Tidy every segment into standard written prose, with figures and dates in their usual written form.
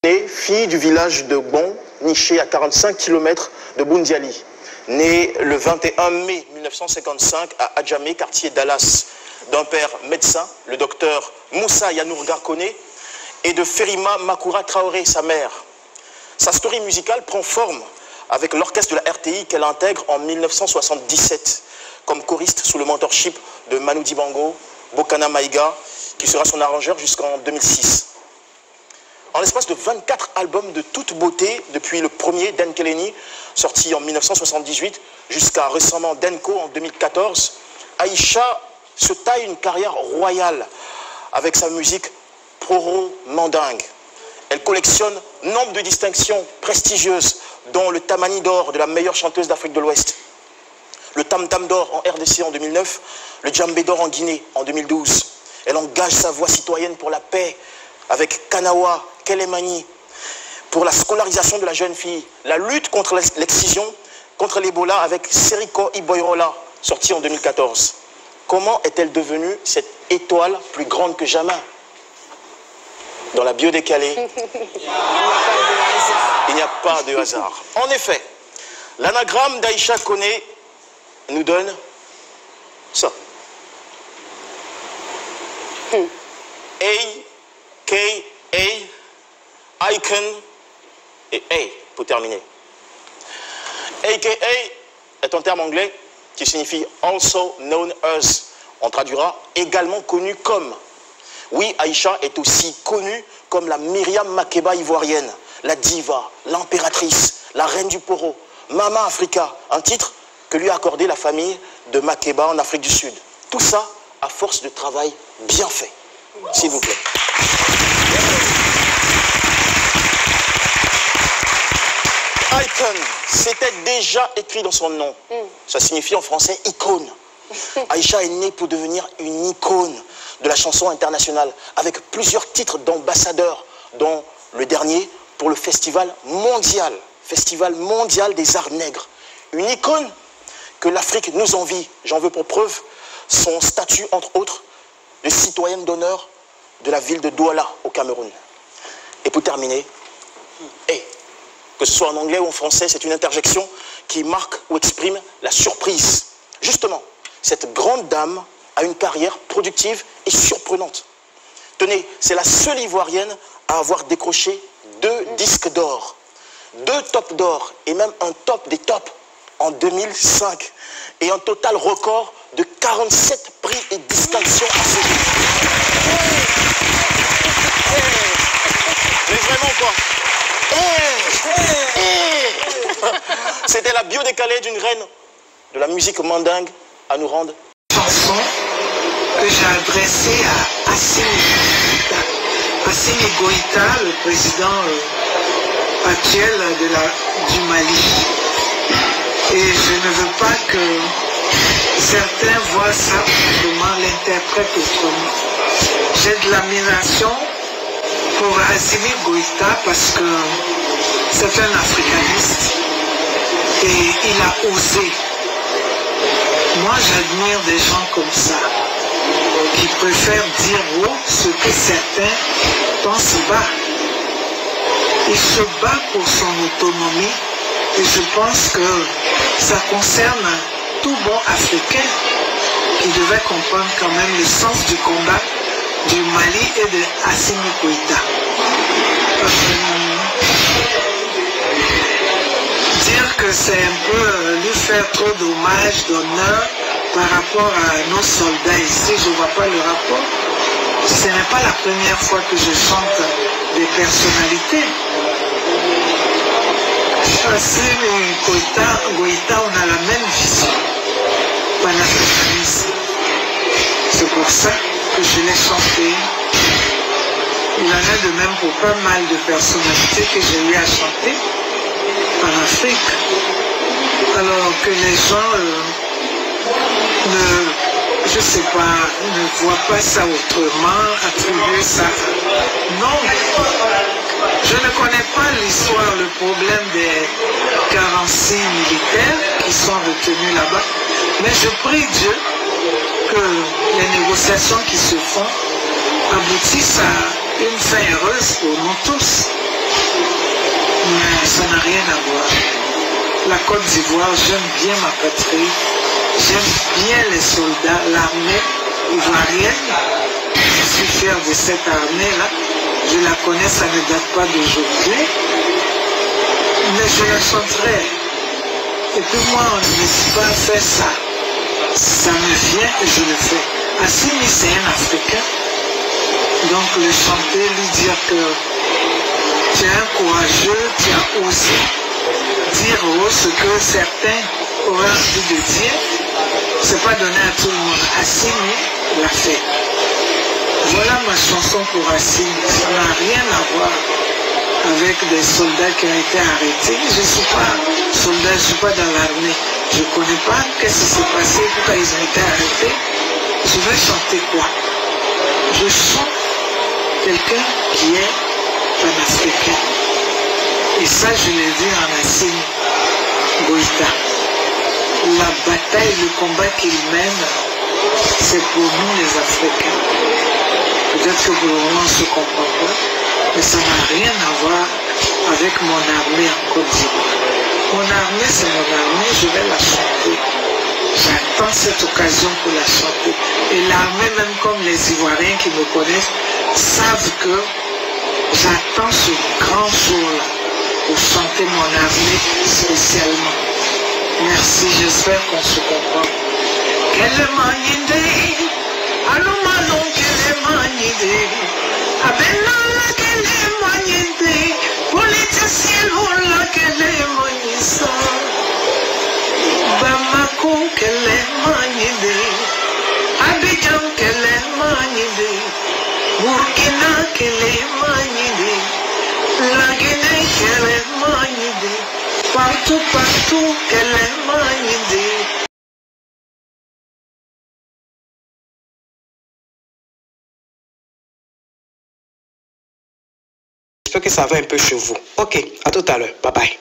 Fille du village de Bon, niché à 45 km de Boundiali. Née le 21 mai 1955 à Adjamé, quartier Dallas, d'un père médecin, le docteur Moussa Yanourga Kone, et de Ferima Makoura Traoré, sa mère. Sa story musicale prend forme avec l'orchestre de la RTI qu'elle intègre en 1977 comme choriste sous le mentorship de Manu Dibango, Bokana Maïga, qui sera son arrangeur jusqu'en 2006. En l'espace de 24 albums de toute beauté, depuis le premier Denkeleni, sorti en 1978, jusqu'à récemment Denko en 2014, Aïcha se taille une carrière royale avec sa musique pro-mandingue. Elle collectionne nombre de distinctions prestigieuses, dont le Tamani d'or de la meilleure chanteuse d'Afrique de l'Ouest, le Tam Tam d'or en RDC en 2009, le Djambé d'or en Guinée en 2012. Elle engage sa voix citoyenne pour la paix avec Kanawa, Kelemani, pour la scolarisation de la jeune fille, la lutte contre l'excision, contre l'Ebola avec Seriko Iboirola, sorti en 2014. Comment est-elle devenue cette étoile plus grande que jamais? Dans la bio décalée, il n'y a pas de hasard. En effet, l'anagramme d'Aïcha Kone nous donne ça. A.K.A. Icon et A pour terminer. A.K.A. est un terme anglais qui signifie also known as. On traduira également connu comme. Oui, Aïcha est aussi connue comme la Myriam Makeba ivoirienne, la diva, l'impératrice, la reine du poro, Mama Africa, un titre que lui a accordé la famille de Makeba en Afrique du Sud. Tout ça à force de travail bien fait. S'il vous plaît. Icon, c'était déjà écrit dans son nom. Ça signifie en français icône. Aïcha est née pour devenir une icône de la chanson internationale, avec plusieurs titres d'ambassadeur, dont le dernier pour le Festival mondial des arts nègres. Une icône que l'Afrique nous envie. J'en veux pour preuve son statut, entre autres, de citoyenne d'honneur de la ville de Douala, au Cameroun. Et pour terminer, que ce soit en anglais ou en français, c'est une interjection qui marque ou exprime la surprise. Justement, cette grande dame a une carrière productive et surprenante. Tenez, c'est la seule Ivoirienne à avoir décroché 2 disques d'or, 2 tops d'or et même un top des tops en 2005 et un total record de 47 prix et distinctions à ce jour. Mais vraiment quoi? C'était la bio décalée d'une reine de la musique mandingue à nous rendre. Chanson que j'ai adressée à Assimi Goïta, le président actuel du Mali. Et je ne veux pas que certains voient ça autrement, l'interprètent autrement. J'ai de l'admiration pour Assimi Goïta parce que c'est un africaniste et il a osé. Moi, j'admire des gens comme ça, qui préfèrent dire haut ce que certains pensent bas. Il se bat pour son autonomie et je pense que ça concerne tout bon Africain qui devait comprendre quand même le sens du combat du Mali et de Assimi Goïta. Dire que c'est un peu lui faire trop d'hommage, d'honneur par rapport à nos soldats ici, je ne vois pas le rapport. Ce n'est pas la première fois que je chante des personnalités. Assimi Goïta, on a la même vision panafricaniste. C'est pour ça que je l'ai chanté. Il en a de même pour pas mal de personnalités que j'ai eu à chanter en Afrique. Alors que les gens je sais pas, ne voient pas ça autrement, attribuer ça. Non, je ne connais pas l'histoire, le problème des 46 militaires qui sont retenus là-bas. Mais je prie Dieu que les négociations qui se font aboutissent à une fin heureuse pour nous tous. rien à voir. La Côte d'Ivoire, j'aime bien ma patrie, j'aime bien les soldats, l'armée ivoirienne. Je suis fier de cette armée-là. Je la connais, ça ne date pas d'aujourd'hui. Mais je la chanterai. Et puis moi, on ne me dit pas faire ça. Ça me vient et je le fais. Assimi, c'est un Africain. Donc le chanter, lui dire que tu es un courageux, tu as osé dire ce que certains auraient envie de dire. C'est pas donné à tout le monde. Assimi l'a fait. Voilà ma chanson pour Assimi. Ça n'a rien à voir avec des soldats qui ont été arrêtés. Je ne suis pas soldat, je ne suis pas dans l'armée. Je ne connais pas qu'est-ce qui s'est passé, pourquoi ils ont été arrêtés. Je vais chanter quoi? Je chante quelqu'un qui est panafricain. Et ça, je l'ai vu en Assimi Goïta. La bataille, le combat qu'il mène, c'est pour nous les Africains. Peut-être que pour le moment, on ne se comprend pas, mais ça n'a rien à voir avec mon armée en Côte d'Ivoire. Mon armée, c'est mon armée, je vais la chanter. J'attends cette occasion pour la chanter. Et l'armée, même comme les Ivoiriens qui me connaissent, savent que j'attends ce grand jour-là pour chanter mon armée spécialement. Merci, j'espère qu'on se comprend. Quelle manide, alumano quelle manide, abenala quelle manide, politicienne quelle manisa, Bamako quelle manide, Abidjan quelle manide, Burkina quelle manide, la Guinée quelle manide, partout quelle manide. J'espère que ça va un peu chez vous. Ok, à tout à l'heure. Bye bye.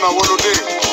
na Wolodé.